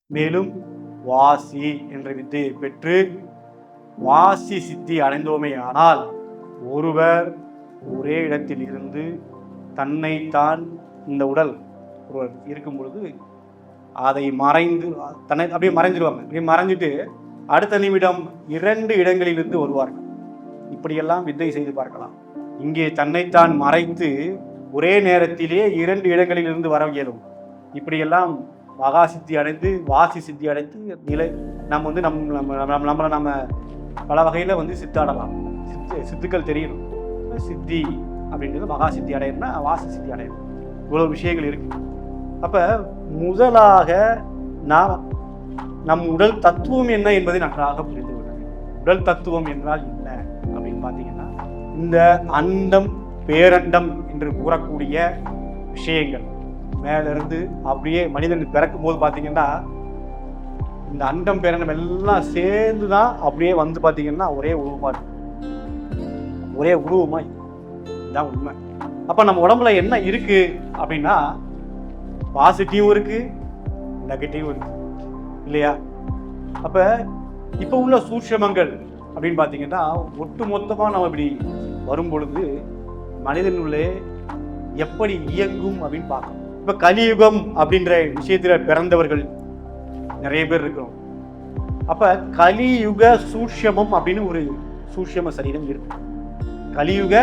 மேலும் வாசி என்ற வித்தையை பெற்று வாசி சித்தி அடைந்தோமே ஆனால் ஒருவர் ஒரே இடத்தில் இருந்து தன்னைத்தான் இந்த உடல் ஒருவர் இருக்கும் பொழுது அதை மறைந்து தன்னை அப்படியே மறைஞ்சிருவாங்க. அப்படியே மறைஞ்சிட்டு அடுத்த நிமிடம் 2 இடங்களிலிருந்து வருவார்கள். இப்படியெல்லாம் வித்தை செய்து பார்க்கலாம். இங்கே தன்னைத்தான் மறைத்து ஒரே நேரத்திலே 2 இடங்களிலிருந்து வர இயலும். இப்படியெல்லாம் மகா சித்தி அடைந்து வாசி சித்தி அடைந்து நிலை நம்ம நம்மளை நம்ம பல வகையில் சித்தாடலாம். சித்துக்கள் தெரியணும். சித்தி அப்படின்றது மகா சித்தி அடையணும்னா வாசி சித்தி அடையணும். இவ்வளவு விஷயங்கள் இருக்கு. அப்ப முதலாக நாம் நம் உடல் தத்துவம் என்ன என்பதை நன்றாக புரிந்து கொள்ள வேண்டும். உடல் தத்துவம் என்றால் என்ன அப்படின்னு பார்த்தீங்கன்னா, இந்த அண்டம் பேரண்டம் என்று கூறக்கூடிய விஷயங்கள் மேலிருந்து அப்படியே மனிதன் பிறக்கும் போது பார்த்தீங்கன்னா, இந்த அண்டம் பேரண்டம் எல்லாம் சேர்ந்து தான் அப்படியே பார்த்தீங்கன்னா ஒரே உருவமா இருக்கு. ஒரே உருவமா இதுதான் உண்மை. அப்ப நம்ம உடம்புல என்ன இருக்கு அப்படின்னா, பாசிட்டிவும் இருக்கு, நெகட்டிவும் இருக்கு இல்லையா? அப்ப இப்ப உள்ள சூட்சமங்கள் அப்படின்னு பார்த்தீங்கன்னா, ஒட்டு மொத்தமா நம்ம இப்படி வரும் பொழுது மனிதனுள்ளே எப்படி இயங்கும் அப்படின்னு பார்க்கணும். இப்ப கலியுகம் அப்படின்ற விஷயத்துல பிறந்தவர்கள் நிறைய பேர் இருக்கிறோம். அப்ப கலியுக சூட்சமம் அப்படின்னு ஒரு சூட்சம சரீரம் இருக்கு. கலியுக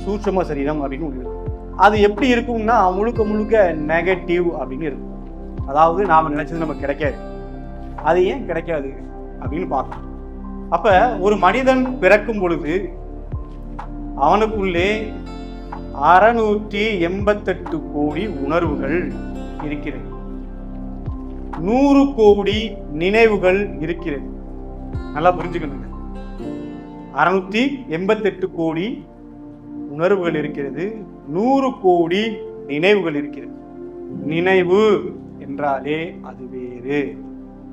சூட்சம சரீரம் அப்படின்னு ஒன்று இருக்கு. அது எப்படி இருக்கும்னா முழுக்க முழுக்க நெகட்டிவ் அப்படின்னு இருக்கும். அதாவது நாம நினைச்சது நமக்கு கிடைக்காது. அது ஏன் கிடைக்காது அப்படின்னு பார்க்கணும். அப்ப ஒரு மனிதன் பிறக்கும் பொழுது அவனுக்குள்ளே 688 கோடி உணர்வுகள் இருக்கிறது. 100 கோடி நினைவுகள் இருக்கிறது. நல்லா புரிஞ்சுக்கணுங்க. 688 கோடி உணர்வுகள் இருக்கிறது, 100 கோடி நினைவுகள் இருக்கிறது. நினைவு என்றாலே அது வேறு.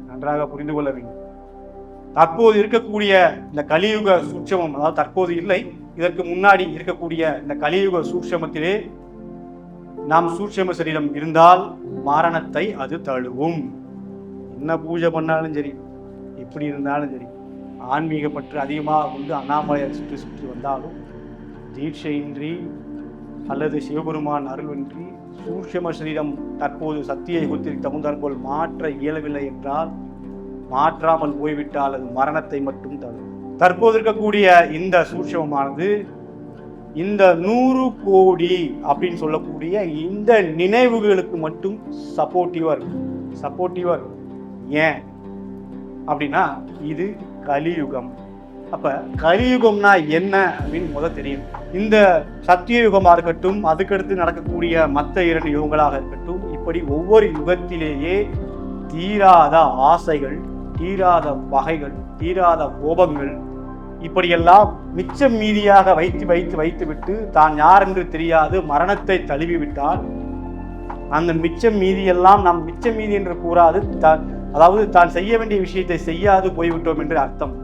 நன்றாக புரிந்து கொள்ள வேண்டும். தற்போது இருக்கக்கூடிய இந்த கலியுக சூட்சமம், அதாவது தற்போது இல்லை, இதற்கு முன்னாடி இருக்கக்கூடிய இந்த கலியுக சூட்சமத்திலே நாம் சூட்சம சரீரம் இருந்தால் மரணத்தை அது தழுவும். என்ன பூஜை பண்ணாலும் சரி, எப்படி இருந்தாலும் சரி, ஆன்மீக பற்று அதிகமாக கொண்டு அண்ணாமலையை சுற்றி சுற்றி வந்தாலும் தீட்சையின்றி அல்லது சிவபெருமான் அருளின்றி சூட்சம சரீரம் தற்போது சக்தியை குறித்து தகுந்தாற்போல் மாற்ற இயலவில்லை என்றால், மாற்றாமல் போய்விட்டால் அது மரணத்தை மட்டும் தரும். தற்போது இருக்கக்கூடிய இந்த சூட்சமமானது இந்த 100 கோடி அப்படின்னு சொல்லக்கூடிய இந்த நினைவுகளுக்கு மட்டும் சப்போர்ட்டிவா இருக்கும். ஏன் அப்படின்னா இது கலியுகம். அப்ப கலியுகம்னா என்ன அப்படின்னு தெரியும். இந்த சத்திய யுகமாக இருக்கட்டும், அதுக்கடுத்து நடக்கக்கூடிய மற்ற 2 யுகங்களாக இருக்கட்டும், இப்படி ஒவ்வொரு யுகத்திலேயே தீராத ஆசைகள், தீராத பகைகள், தீராத கோபங்கள், இப்படியெல்லாம் மிச்சம் மீதியாக வைத்து விட்டு தான் யார் என்று தெரியாது மரணத்தை தழுவிவிட்டால், அந்த மிச்சம் மீதியெல்லாம் நாம் மிச்சம் மீதி என்று கூறாது, அதாவது தான் செய்ய வேண்டிய விஷயத்தை செய்யாது போய்விட்டோம் என்று அர்த்தம்.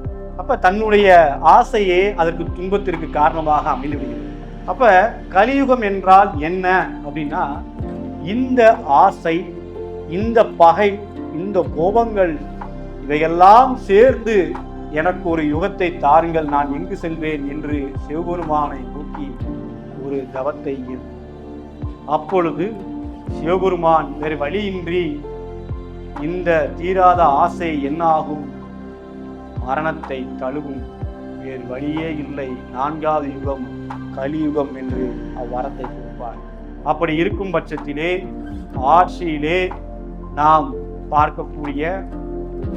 அப்ப தன்னுடைய ஆசையே அதற்கு துன்பத்திற்கு காரணமாக அமைந்து விடுகிறது. அப்ப கலியுகம் என்றால் என்ன அப்படின்னா, இந்த ஆசை, இந்த பகை, இந்த கோபங்கள் இவையெல்லாம் சேர்ந்து எனக்கு ஒரு யுகத்தை தாருங்கள், நான் எங்கு செல்வேன் என்று சிவபெருமானை நோக்கி ஒரு தவத்தை அப்பொழுது சிவபெருமான் வேறு வழியின்றி இந்த தீராத ஆசை என்ன ஆகும், மரணத்தை தழுவும், வேறு வழியே இல்லை, 4வது யுகம் கலியுகம் என்று அவ்வரத்தை கொடுப்பார். அப்படி இருக்கும் பட்சத்திலே ஆட்சியிலே நாம் பார்க்கக்கூடிய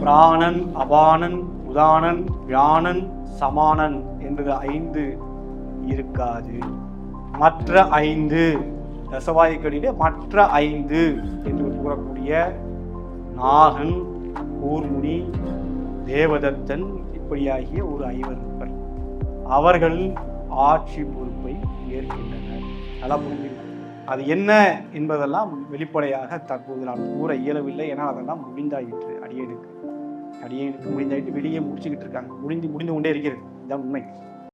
பிராணன், அபானன், உதானன், வியானன், சமானன் என்று 5 இருக்காது. மற்ற 5 தசவாயுக்களிலே மற்ற 5 என்று கூறக்கூடிய நாகன், கூர்முனி, தேவதத்தன் இப்படியாகிய ஒரு 5 இருப்பர். அவர்கள் ஆட்சி பொறுப்பை ஏற்கின்றனர். நல்லா புரிஞ்சுக்கணும். அது என்ன என்பதெல்லாம் வெளிப்படையாக தற்போது நான் கூற இயலவில்லை. ஏன்னா அதெல்லாம் முடிந்தாயிற்று. அடியேனுக்கு முடிந்தாயிட்டு வெளியே முடிச்சுக்கிட்டு இருக்காங்க. முடிந்து கொண்டே இருக்கிறது. இதுதான் உண்மை.